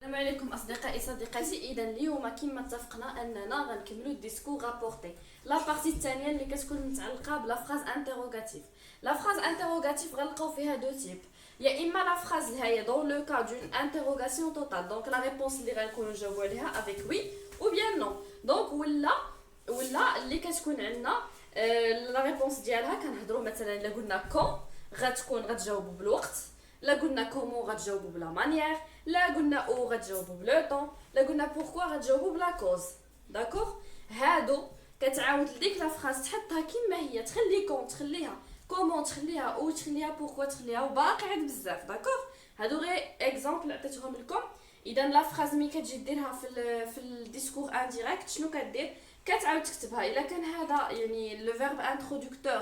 السلام عليكم اصدقائي صديقاتي. اذا اليوم كما اتفقنا اننا غنكملوا الديسكور رابورتي لا بارتي الثانيه اللي كتكون متعلقه بلا فراز انتروغاتيف. لا فراز انتروغاتيف غنلقاو فيها دو تيب، يا اما لا فراز اللي هي دون لو كا دون انتروغاسيون توتال، دونك لا ريبونس اللي غنكونوا نجاوبوا عليها افيك وي او بيان نو، دونك ولا اللي كتكون عندنا لا ريبونس ديالها كنهضروا مثلا الا قلنا كون غتجاوبوا بالوقت، لا قلنا كومون غتجاوبوا بلا مانيير، لا قلنا او غتجاوبوا بلو طون، لا قلنا بوركوا غتجاوبوا بلا كوز. داكوغ، هادو كتعاود لديك لا فراز تحطها كيما هي، تخلي كون تخليها كومون تخليها او تخليها بوركوا تخليها، وباقي عاد بزاف. داكوغ، هادو غير اكزامبل عطيتهم لكم. اذا لا فراز ملي كتجي ديرها في الديسكور انديريكت شنو كدير؟ كتعاود تكتبها الا كان هذا يعني لو فيرب انترودكتور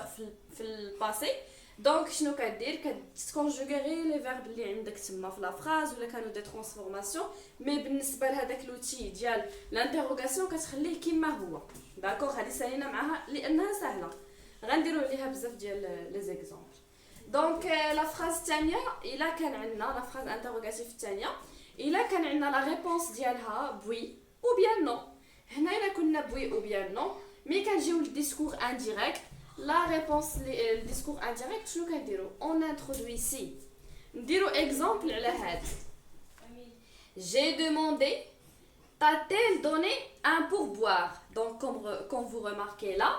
في الباسي، دونك شنو كدير؟ كتكونجوغي غير لي فيرب اللي عندك تما في لا فراز ولا كانوا دي ترانسفورماسيون، مي بالنسبه لهذاك لوتي ديال لانتروغاسيون كتخليه كيما هو. داكوغ، هذه سالينا معاها لانها سهله، غنديروا عليها بزاف ديال لي زيكزامبل. دونك لا فراز الثانيه الا كان عندنا لا فراز انتروغاتيف الثانيه، الا كان عندنا لا ريبونس ديالها بوي او بيان نو. هنا الا كنا بوي او بيان نو، مي كنجيو للديسكور انديريكت، la réponse le discours indirect شنو كنديرو؟ on introduit si. نديرو exemple على هاد. J'ai demandé, t'a-t-elle donné un pourboire? Donc comme vous remarquez là,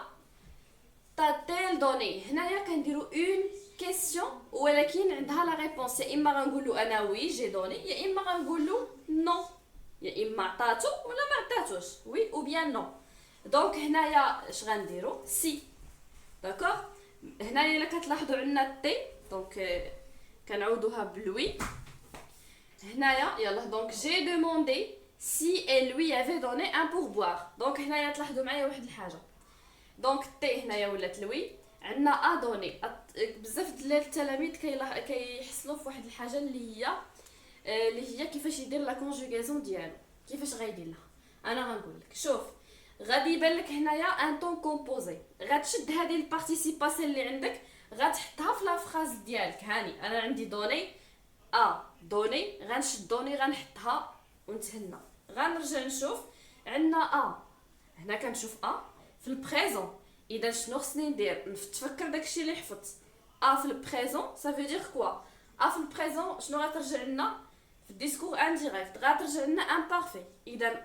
t'a-t-elle donné هنايا كنديرو une question ولكن عندها la réponse، يا اما غنقولو انا oui j'ai donné، يا اما غنقولو non، يا اما عطاتو ولا ما عطاتوش، oui ou bien non. دونك هنايا اش غنديرو؟ si. داكوغ، هنايا الا كتلاحظوا عندنا تي، دونك كنعوضوها بلوي. هنايا يلا، دونك جي دوموندي سي elle lui avait donné un pourboire. دونك هنايا تلاحظوا معايا واحد الحاجه، دونك تي هنايا ولات لوي، عندنا ادوني. بزاف ديال التلاميذ كيحصلوا في واحد الحاجه اللي هي كيفاش يدير لا كونجوغاسيون ديالو، كيفاش غايدير لها. انا غنقول لك، شوف غادي يبان لك هنايا ان طون كومبوزي، غتشد هذه البارتيسيباسيون اللي عندك غتحطها في لا فراز ديالك. هاني انا عندي دوني دوني، غنشد دوني غنحطها ونتهنا. غنرجع نشوف عندنا هنا كنشوف في البريزون. اذا شنو خصني ندير؟ نتفكر داكشي اللي حفظت. في البريزون سا فو دير كوا؟ في البريزون شنو غترجع لنا في الديسكور انديريكت؟ غترجع لنا ان بارفي. اذا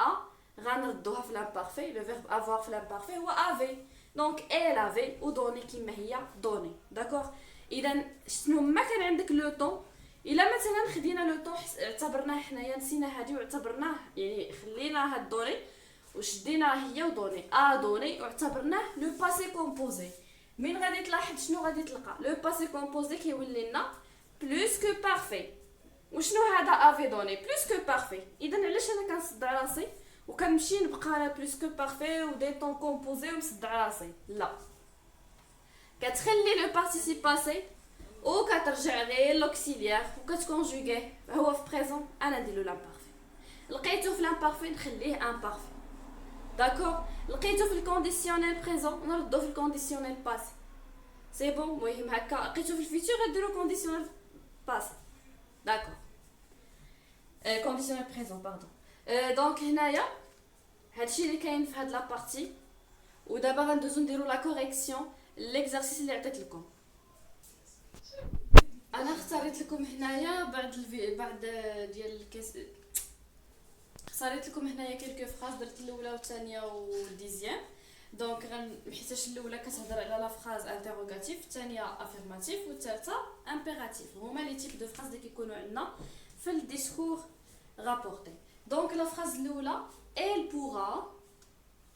غنردوها في لامبارفي، لو فيرب افوار في لامبارفي هو افي، دونك ايل افي و دوني كيما هي دوني. داكوغ، اذا شنو ما كان عندك لو طون، الا مثلا خدينا لو طون اعتبرناه حنايا نسينا هادي واعتبرناه يعني خلينا هاد دوني وشدينا هي ودوني دوني واعتبرناه لو باسي كومبوزي، من غادي تلاحظ شنو غادي تلقى؟ لو باسي كومبوزي كيولي لنا بلوس كو بارفي. وشنو هذا افي دوني بلوس كو بارفي؟ اذا علاش انا كنصدع راسي وكنمشي نبقى على بلوس كو بارفي ودي طون كومبوزي ومصدع راسي؟ لا، كتخلي لو بارتيسيب باسي وكترجع غير لوكسيليير وكتكونجوغيه. هو في بريزون انا نديرو لامبارفي، لقيتو في لامبارفي نخليه امبارفي. داكوغ، لقيتو في الكونديسيونيل بريزون نردو في الكونديسيونيل باسي. سي بون، المهم هكا لقيتو في الفيتور غديرو كونديسيونيل باسي. داكوغ، كونديسيونيل بريزون باردون. دونك هنايا هادشي اللي كاين في هاد لا بارتي، ودابا غندوزو نديرو لا كوريكسيون ليكزارسيس اللي عطيت لكم. انا اختاريت لكم هنايا بعد ديال اختاريت لكم هنايا كلكو فراز، درت الاولى والثانيه والديزيام. دونك حيتاش الاولى كتهضر على لا فراز انتروغاتيف، الثانيه افيرماتيف، والثالثه امبيراتيف. هما لي تيب دو فراز اللي كيكونوا عندنا في الديسكور رابورتي. Donc la phrase Lola, elle pourra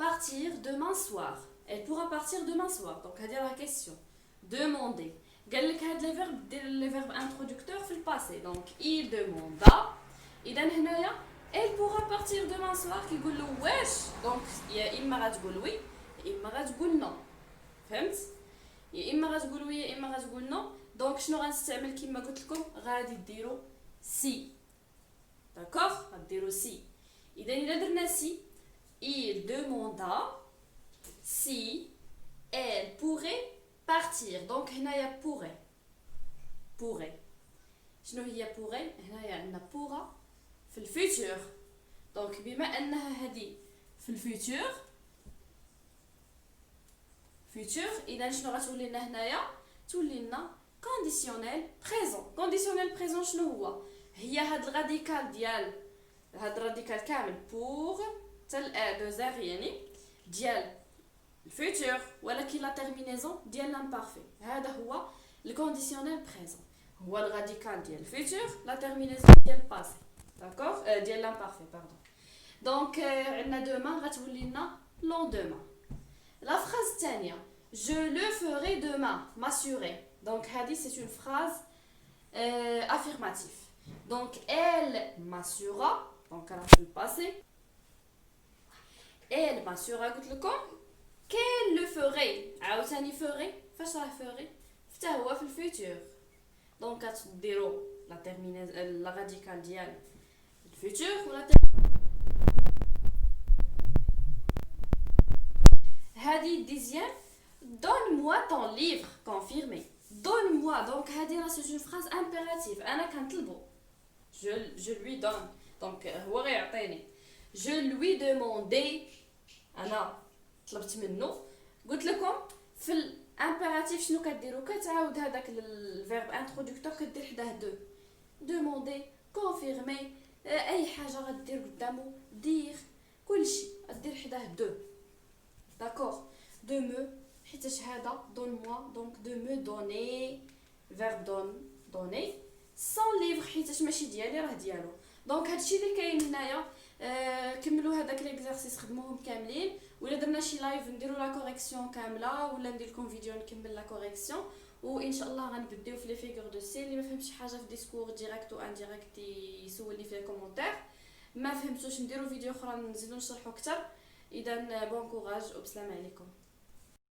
partir demain soir. Elle pourra partir demain soir. Donc à dire la question. Demander. قال لك هاد لي فيرب دير لي فيرب انترودكتور في الباسي. Donc il demanda. اذا هنايا elle pourra partir demain soir كيقول له واش، دونك يا اما غتقول وي يا اما غتقول نو. فهمت؟ يا اما غتقول وي يا اما غتقول نو. دونك شنو غنستعمل كما قلت لكم؟ غادي ديروا سي. داكوغ، غديرو سي. اذا درنا سي، il demanda si elle pourrait partir. دونك هنايا pourrait شنو هي pourrait؟ هنايا عندنا pourra في الفيتور. دونك بما انها هذه في الفيتور اذا شنو غتولي لنا هنايا؟ تولي لنا كونديسيونيل بريزون. كونديسيونيل بريزون شنو هو؟ هي هاد الراديكال ديال هاد الراديكال كامل بور حتى ا 2 ار يعني ديال الفيتور، ولكن لا تيرمينيزون ديال لامبارفي. هذا هو الكونديسيونيل بريزون، هو الراديكال ديال الفيتور لا تيرمينيزون ديال الباسي. داكوغ ديال لامبارفي باردون. دونك عندنا دومان غتولي لنا لوندومان. لا فراز الثانيه je le ferai demain m'assurer. Donc هذه c'est une phrase affirmative. Donc elle m'assurera, donc elle a le passé. Elle m'assurera قلت لكم qu'elle le ferait. عاوتاني ferait فاش راه ferait حتى هو في الفيتور. دونك كتديروا لا تيرمينيز لا راديكال ديال الفيتور ولا هذه ديزيام donne-moi ton livre confirmé. Donne-moi. Donc هذه c'est une phrase impérative. انا كنطلبو je lui donne. donc هو غيعطيني. je lui demandais. انا طلبت منه. قلت لكم في الامبيراتيف شنو كديروا؟ كتعاود هذاك الفيرب انترودكتور كدير حداه دو. demander confirmer اي حاجه غدير قدامه دير كلشي غدير حداه دو. داكوغ de me حيتاش هذا donne moi donc de me donner verbe donner sans livre حيتاش ماشي ديالي راه ديالو. دونك هادشي اللي كاين هنايا. كملوا هذاك ليكزارسيس خدموهم كاملين، ولا درنا شي لايف نديروا لا كوريكسيون كامله ولا ندير لكم فيديو نكمل لا كوريكسيون. وان شاء الله غنبداو في لي فيغور دو سي. اللي ما فهمش حاجه في ديسكور ديريكت و انديريكت يسولني في الكومونتير. ما فهمتوش نديروا فيديو اخرى نزيدو نشرحو اكثر. اذا بون كوراج وبسلام عليكم.